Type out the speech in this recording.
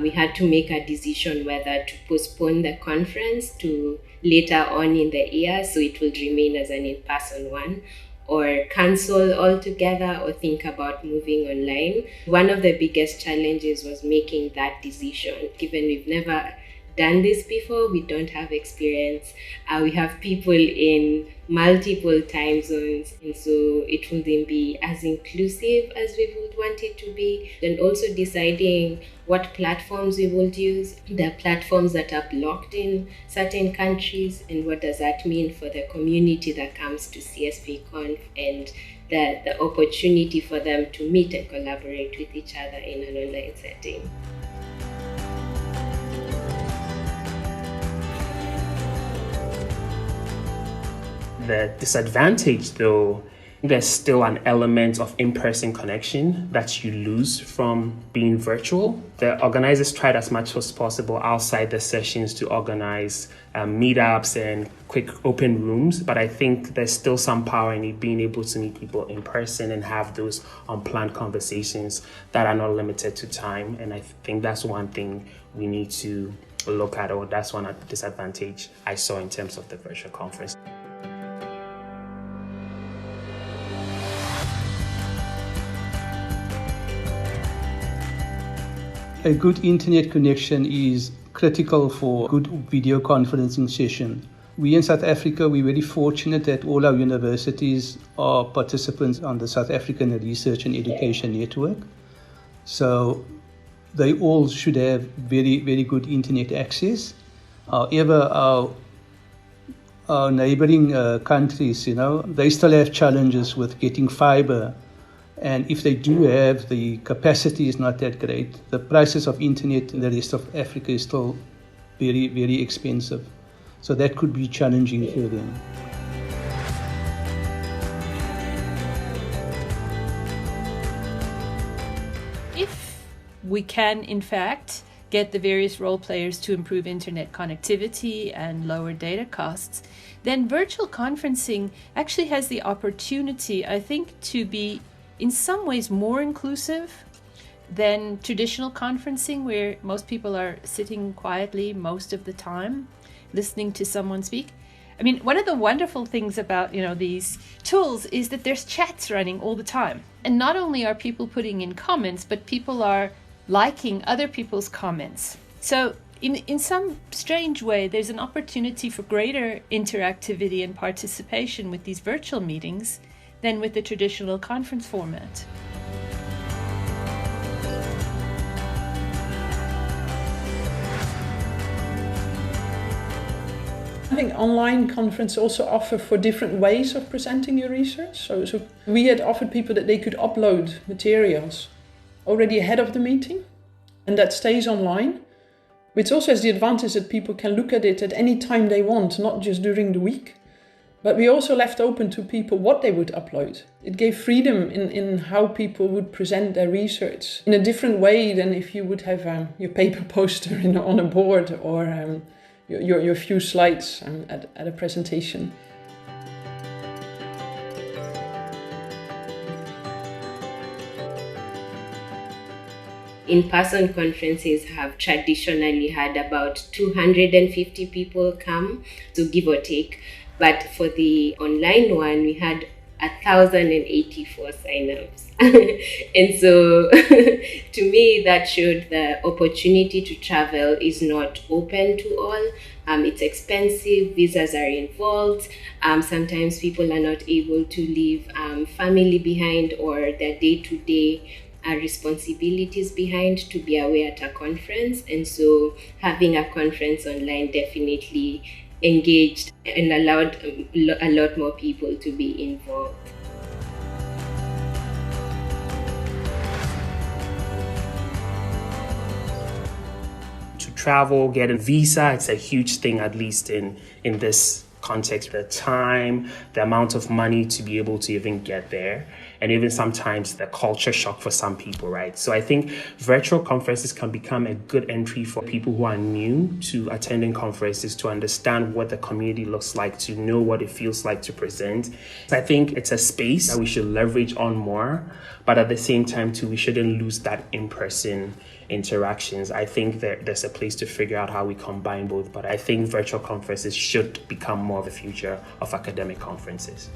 We had to make a decision whether to postpone the conference to later on in the year, so it will remain as an in-person one, or cancel altogether or think about moving online. One of the biggest challenges was making that decision, given we've never done this before, we don't have experience. We have people in multiple time zones, and so it wouldn't be as inclusive as we would want it to be. And also deciding what platforms we would use. There are platforms that are blocked in certain countries, and what does that mean for the community that comes to CSPConf, and the opportunity for them to meet and collaborate with each other in an online setting. The disadvantage, though, there's still an element of in-person connection that you lose from being virtual. The organizers tried as much as possible outside the sessions to organize meetups and quick open rooms, but I think there's still some power in it being able to meet people in person and have those unplanned conversations that are not limited to time. And I think that's one thing we need to look at, or that's one disadvantage I saw in terms of the virtual conference. A good internet connection is critical for a good video conferencing session. We in South Africa, we're very fortunate that all our universities are participants on the South African Research and Education Network. So they all should have very, very good internet access. However, our neighboring countries, they still have challenges with getting fiber. And if they do have, the capacity is not that great. The prices of internet in the rest of Africa is still very, very expensive. So that could be challenging for them. If we can, in fact, get the various role players to improve internet connectivity and lower data costs, then virtual conferencing actually has the opportunity, I think, to be in some ways more inclusive than traditional conferencing, where most people are sitting quietly most of the time, listening to someone speak. I mean, one of the wonderful things about, these tools is that there's chats running all the time. And not only are people putting in comments, but people are liking other people's comments. So in some strange way, there's an opportunity for greater interactivity and participation with these virtual meetings than with the traditional conference format. I think online conferences also offer for different ways of presenting your research. So we had offered people that they could upload materials already ahead of the meeting, and that stays online, which also has the advantage that people can look at it at any time they want, not just during the week. But we also left open to people what they would upload. It gave freedom in how people would present their research in a different way than if you would have your paper poster on a board, or your few slides at a presentation. In-person conferences have traditionally had about 250 people come, so give or take. But for the online one, we had 1,084 signups. And so to me, that showed the opportunity to travel is not open to all. It's expensive, visas are involved. Sometimes people are not able to leave family behind or their day-to-day responsibilities behind to be away at a conference. And so having a conference online definitely engaged and allowed a lot more people to be involved. To travel, get a visa, it's a huge thing, at least in this context. The time, the amount of money to be able to even get there. and even sometimes the culture shock for some people, right? So I think virtual conferences can become a good entry for people who are new to attending conferences, to understand what the community looks like, to know what it feels like to present. So I think it's a space that we should leverage on more, but at the same time too, we shouldn't lose that in-person interactions. I think that there's a place to figure out how we combine both, but I think virtual conferences should become more of the future of academic conferences.